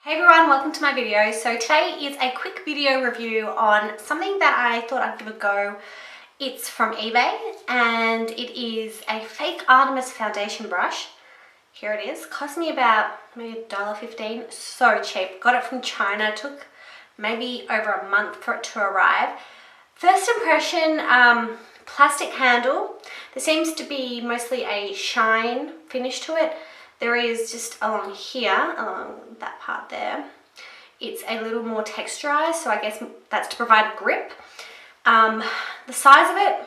Hey everyone, welcome to my video. So today is a quick video review on something that I thought I'd give a go. It's from eBay and it is a fake Artemis foundation brush. Here it is. Cost me about maybe $1.15. So cheap. Got it from China. Took maybe over a month for it to arrive. First impression, plastic handle. There seems to be mostly a shine finish to it. There is just along here, along that part there, it's a little more texturized, so I guess that's to provide grip. The size of it,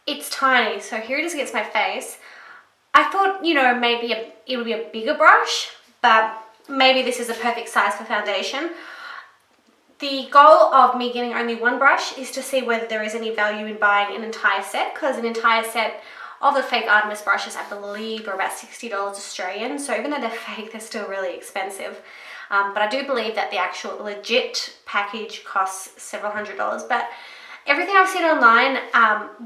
it's tiny, so here it is against my face. I thought, you know, maybe it would be a bigger brush, but maybe this is a perfect size for foundation. The goal of me getting only one brush is to see whether there is any value in buying an entire set, because an entire set of the fake Artemis brushes, I believe, are about $60 Australian. So even though they're fake, they're still really expensive. But I do believe that the actual legit package costs several $100s. But everything I've seen online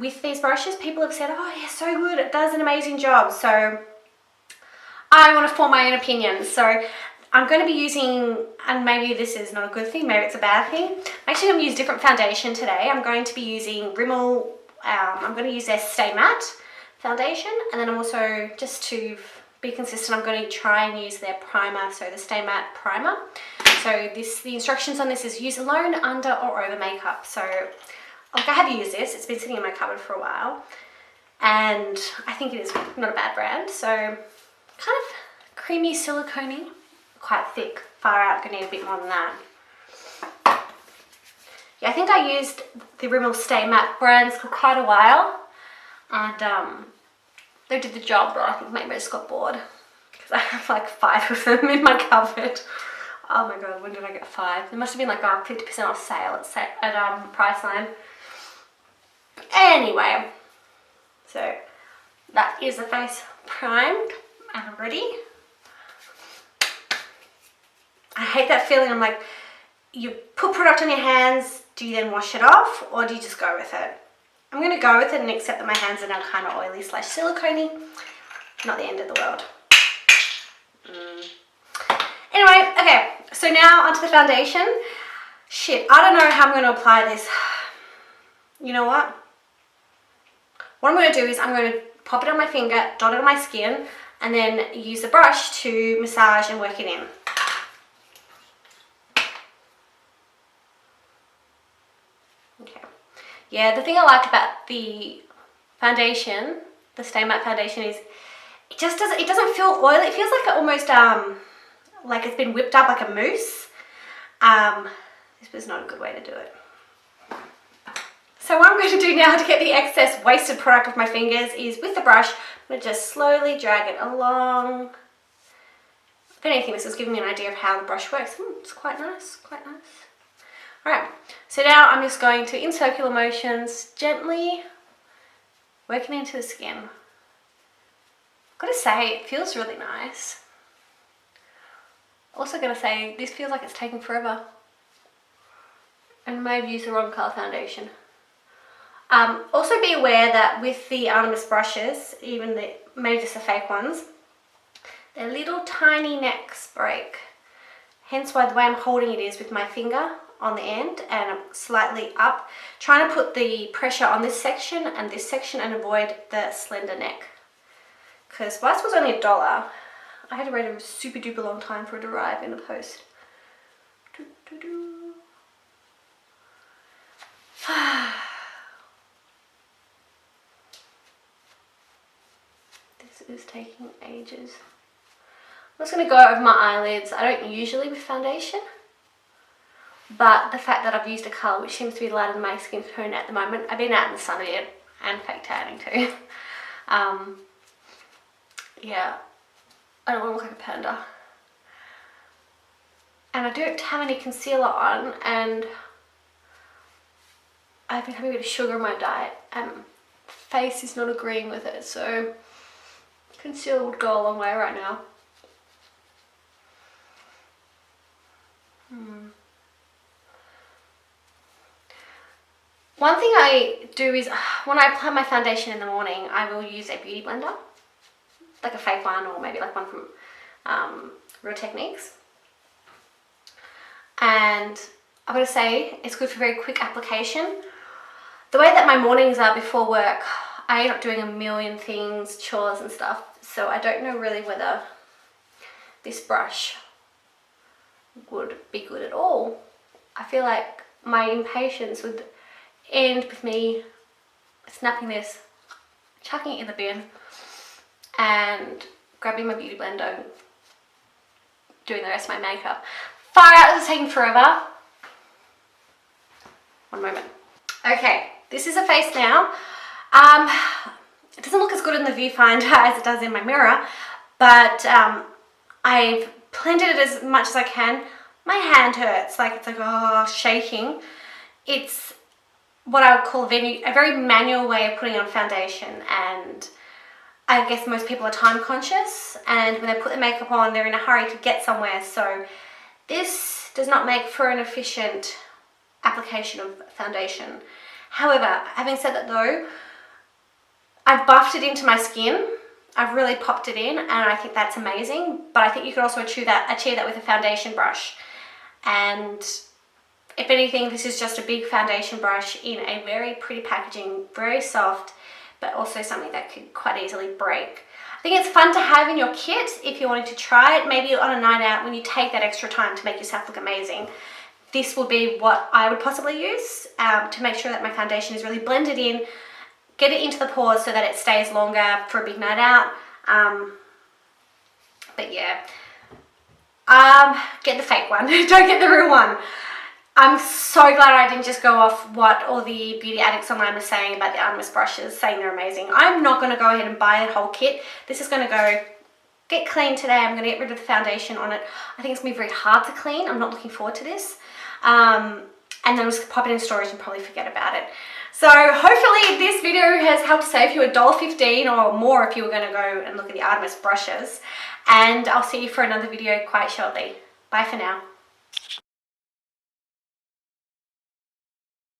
with these brushes, people have said, oh yeah, so good, it does an amazing job. So I want to form my own opinion. So I'm going to be using, and maybe this is not a good thing, maybe it's a bad thing. I'm actually going to use different foundation today. I'm going to be using Rimmel, I'm going to use their Stay Matte foundation, and then I'm also, just to be consistent, I'm going to try and use their primer, so the Stay Matte primer. So the instructions on this is use alone, under or over makeup. So like I have used this, it's been sitting in my cupboard for a while, and I think it is not a bad brand. So kind of creamy silicone-y, quite thick, far out, gonna need a bit more than that. Yeah, I think I used the Rimmel Stay Matte brands for quite a while, and they did the job, but I think maybe I just got bored because I have like 5 of them in my cupboard. Oh my god, when did I get 5? There must have been like a 50% off sale at Priceline. Anyway, so that is the face primed and ready. I hate that feeling. I'm like, you put product on your hands, do you then wash it off, or do you just go with it? I'm going to go with it and accept that my hands are now kind of oily / silicone-y. Not the end of the world. Anyway, okay, so now onto the foundation. Shit, I don't know how I'm going to apply this. You know what? What I'm going to do is I'm going to pop it on my finger, dot it on my skin, and then use the brush to massage and work it in. Okay. Yeah, the thing I like about the foundation, the Stay Matte foundation, is it doesn't feel oily. It feels like it almost like it's been whipped up like a mousse. This was not a good way to do it. So what I'm going to do now to get the excess wasted product off my fingers is, with the brush, I'm going to just slowly drag it along. If anything, this is giving me an idea of how the brush works. It's quite nice, quite nice. Alright, so now I'm just going to, in circular motions, gently working into the skin. I've got to say, it feels really nice. Also got to say, this feels like it's taking forever. And I may have used the wrong colour foundation. Also be aware that with the Artemis brushes, even maybe just the fake ones, their little tiny necks break. Hence why the way I'm holding it is with my finger on the end and slightly up, trying to put the pressure on this section and avoid the slender neck. Because whilst it was only $1, I had to wait a super duper long time for it to arrive in the post. This is taking ages. I'm just going to go over my eyelids. I don't usually with foundation, but the fact that I've used a colour which seems to be lighter than my skin tone at the moment. I've been out in the sun a bit and fake tanning too. Yeah, I don't want to look like a panda. And I don't have any concealer on, and I've been having a bit of sugar in my diet and face is not agreeing with it, so concealer would go a long way right now. One thing I do is, when I apply my foundation in the morning, I will use a beauty blender, like a fake one, or maybe like one from Real Techniques. and I've got to say it's good for very quick application. The way that my mornings are before work, I end up doing a million things, chores and stuff, so I don't know really whether this brush would be good at all. I feel like my impatience would end with me snapping this, chucking it in the bin, and grabbing my beauty blender and doing the rest of my makeup. Far out, this is taking forever. One moment. Okay, this is a face now. It doesn't look as good in the viewfinder as it does in my mirror, but I've blended it as much as I can. My hand hurts, like it's like, oh, shaking. It's what I would call a very manual way of putting on foundation, and I guess most people are time conscious, and when they put the makeup on, they're in a hurry to get somewhere, so this does not make for an efficient application of foundation. However, having said that though, I've buffed it into my skin. I've really popped it in, and I think that's amazing, but I think you can also achieve that with a foundation brush. And if anything, this is just a big foundation brush in a very pretty packaging, very soft, but also something that could quite easily break. I think it's fun to have in your kit if you're wanting to try it, maybe on a night out when you take that extra time to make yourself look amazing. This would be what I would possibly use to make sure that my foundation is really blended in, get it into the pores so that it stays longer for a big night out. But yeah, get the fake one, don't get the real one. I'm so glad I didn't just go off what all the beauty addicts online were saying about the Artemis brushes, saying they're amazing. I'm not going to go ahead and buy a whole kit. This is going to go get clean today. I'm going to get rid of the foundation on it. I think it's going to be very hard to clean. I'm not looking forward to this. And then I'm just pop it in storage and probably forget about it. So hopefully this video has helped save you $1.15 or more if you were going to go and look at the Artemis brushes. And I'll see you for another video quite shortly. Bye for now.